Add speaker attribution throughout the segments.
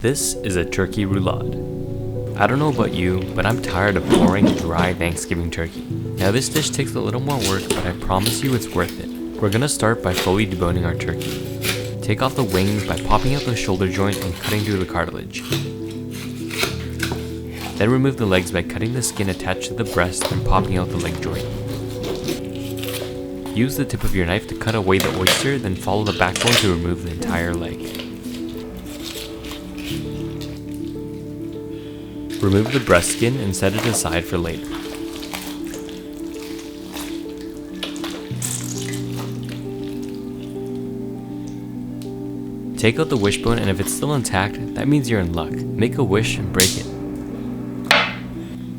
Speaker 1: This is a turkey roulade. I don't know about you, but I'm tired of boring, dry Thanksgiving turkey. Now this dish takes a little more work, but I promise you it's worth it. We're gonna start by fully deboning our turkey. Take off the wings by popping out the shoulder joint and cutting through the cartilage. Then remove the legs by cutting the skin attached to the breast and popping out the leg joint. Use the tip of your knife to cut away the oyster, then follow the backbone to remove the entire leg. Remove the breast skin and set it aside for later. Take out the wishbone, and if it's still intact, that means you're in luck. Make a wish and break it.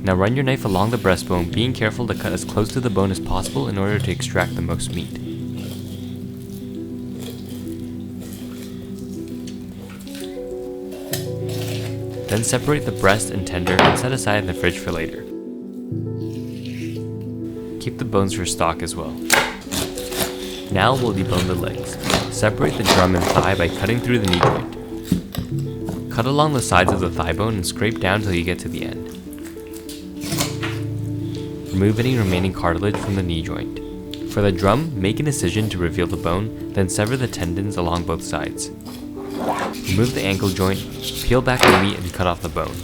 Speaker 1: Now run your knife along the breastbone, being careful to cut as close to the bone as possible in order to extract the most meat. Then separate the breast and tender and set aside in the fridge for later. Keep the bones for stock as well. Now we'll debone the legs. Separate the drum and thigh by cutting through the knee joint. Cut along the sides of the thigh bone and scrape down till you get to the end. Remove any remaining cartilage from the knee joint. For the drum, make an incision to reveal the bone, then sever the tendons along both sides. Remove the ankle joint, peel back the meat and cut off the bone.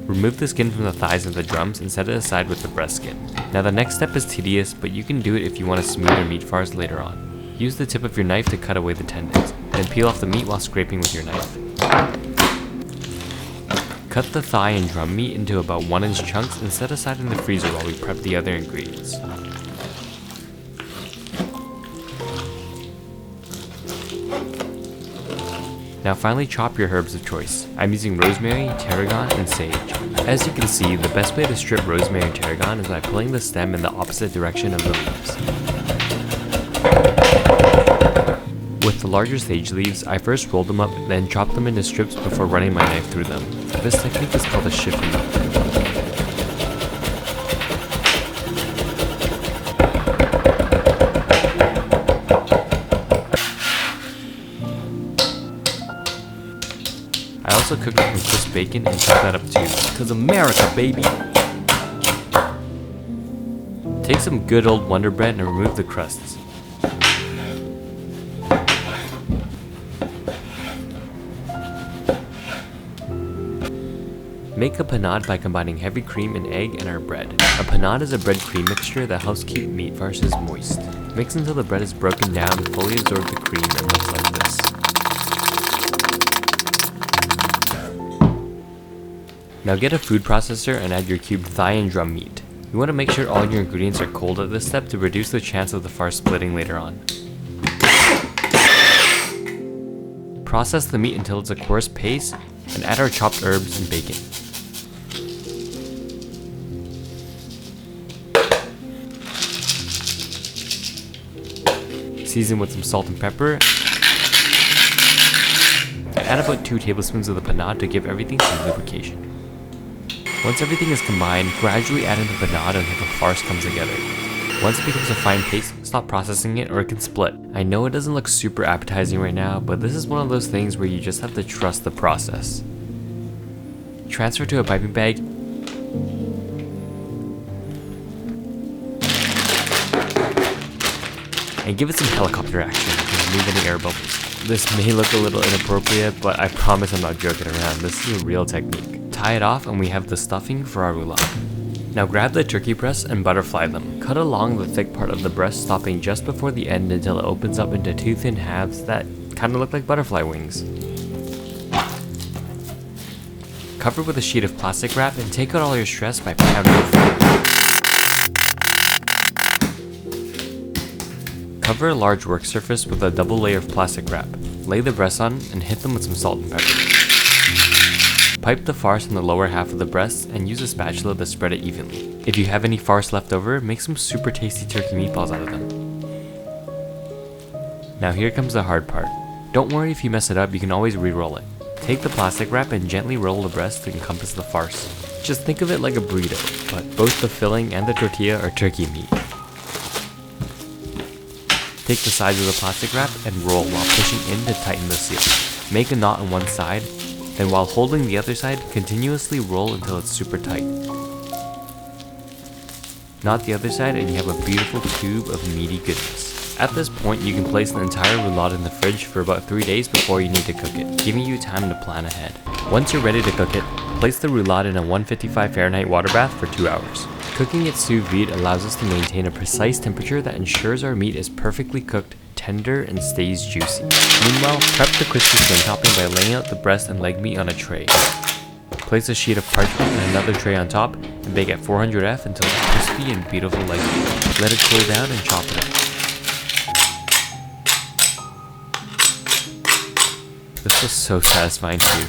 Speaker 1: Remove the skin from the thighs of the drums and set it aside with the breast skin. Now the next step is tedious, but you can do it if you want a smoother meat farce later on. Use the tip of your knife to cut away the tendons, then peel off the meat while scraping with your knife. Cut the thigh and drum meat into about 1-inch chunks and set aside in the freezer while we prep the other ingredients. Now finally chop your herbs of choice. I'm using rosemary, tarragon, and sage. As you can see, the best way to strip rosemary and tarragon is by pulling the stem in the opposite direction of the leaves. With the larger sage leaves, I first rolled them up, then chopped them into strips before running my knife through them. This technique is called a shifting method. I also cooked up some crisp bacon and chopped that up too. 'Cause America, baby! Take some good old Wonder Bread and remove the crusts. Make a panade by combining heavy cream and egg and our bread. A panade is a bread cream mixture that helps keep meat farces moist. Mix until the bread is broken down and fully absorb the cream and looks like this. Now get a food processor and add your cubed thigh and drum meat. You want to make sure all your ingredients are cold at this step to reduce the chance of the farce splitting later on. Process the meat until it's a coarse paste and add our chopped herbs and bacon. Season with some salt and pepper. Add about 2 tablespoons of the panade to give everything some lubrication. Once everything is combined, gradually add in the panade until the farce comes together. Once it becomes a fine paste, stop processing it or it can split. I know it doesn't look super appetizing right now, but this is one of those things where you just have to trust the process. Transfer to a piping bag. And give it some helicopter action to remove any air bubbles. This may look a little inappropriate, but I promise I'm not joking around. This is a real technique. Tie it off and we have the stuffing for our roulade. Now grab the turkey breasts and butterfly them. Cut along the thick part of the breast, stopping just before the end until it opens up into 2 thin halves that kind of look like butterfly wings. Cover with a sheet of plastic wrap and take out all your stress by pounding it. Cover a large work surface with a double layer of plastic wrap. Lay the breasts on and hit them with some salt and pepper. Pipe the farce in the lower half of the breasts and use a spatula to spread it evenly. If you have any farce left over, make some super tasty turkey meatballs out of them. Now here comes the hard part. Don't worry if you mess it up, you can always re-roll it. Take the plastic wrap and gently roll the breast to encompass the farce. Just think of it like a burrito, but both the filling and the tortilla are turkey meat. Take the sides of the plastic wrap and roll while pushing in to tighten the seal. Make a knot on one side, then while holding the other side, continuously roll until it's super tight. Knot the other side and you have a beautiful tube of meaty goodness. At this point, you can place the entire roulade in the fridge for about 3 days before you need to cook it, giving you time to plan ahead. Once you're ready to cook it, place the roulade in a 155 Fahrenheit water bath for 2 hours. Cooking it sous vide allows us to maintain a precise temperature that ensures our meat is perfectly cooked, tender, and stays juicy. Meanwhile, prep the crispy skin topping by laying out the breast and leg meat on a tray. Place a sheet of parchment and another tray on top and bake at 400F until it's crispy and beautiful like meat. Let it cool down and chop it up. This was so satisfying too.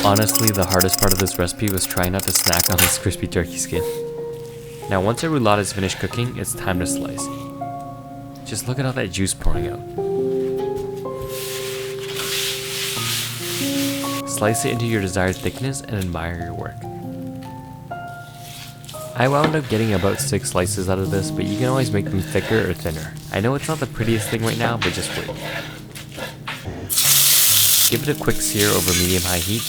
Speaker 1: Honestly, the hardest part of this recipe was trying not to snack on this crispy turkey skin. Now once our roulade is finished cooking, it's time to slice. Just look at all that juice pouring out. Slice it into your desired thickness and admire your work. I wound up getting about 6 slices out of this, but you can always make them thicker or thinner. I know it's not the prettiest thing right now, but just wait. Give it a quick sear over medium-high heat,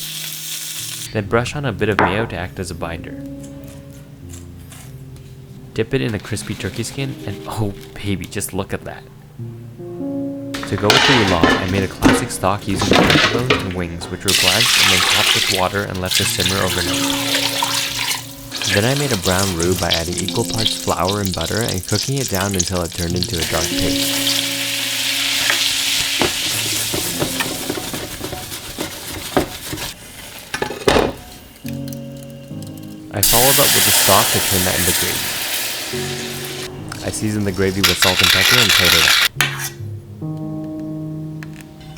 Speaker 1: then brush on a bit of mayo to act as a binder. Dip it in a crispy turkey skin, and oh baby, just look at that. To go with the roulade, I made a classic stock using the turkey bones and wings, which were blanched and then topped with water and left to simmer overnight. Then I made a brown roux by adding equal parts flour and butter and cooking it down until it turned into a dark paste. I followed up with the stock to turn that into gravy. I seasoned the gravy with salt and pepper and plated it up.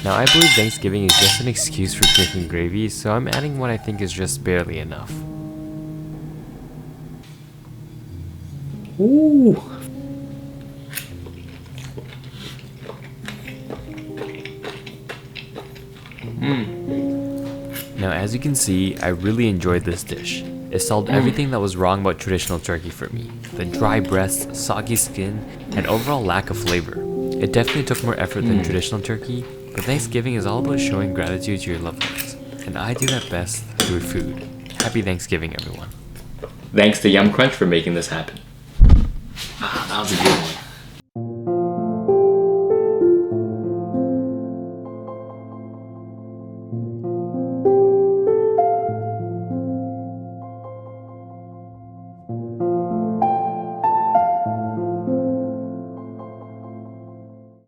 Speaker 1: Now I believe Thanksgiving is just an excuse for drinking gravy, so I'm adding what I think is just barely enough.
Speaker 2: Ooh.
Speaker 1: Now as you can see, I really enjoyed this dish. It solved everything that was wrong about traditional turkey for me. The dry breasts, soggy skin, and overall lack of flavor. It definitely took more effort than traditional turkey, but Thanksgiving is all about showing gratitude to your loved ones. And I do that best through food. Happy Thanksgiving, everyone.
Speaker 2: Thanks to YumCrunch for making this happen. Ah, that was a good one.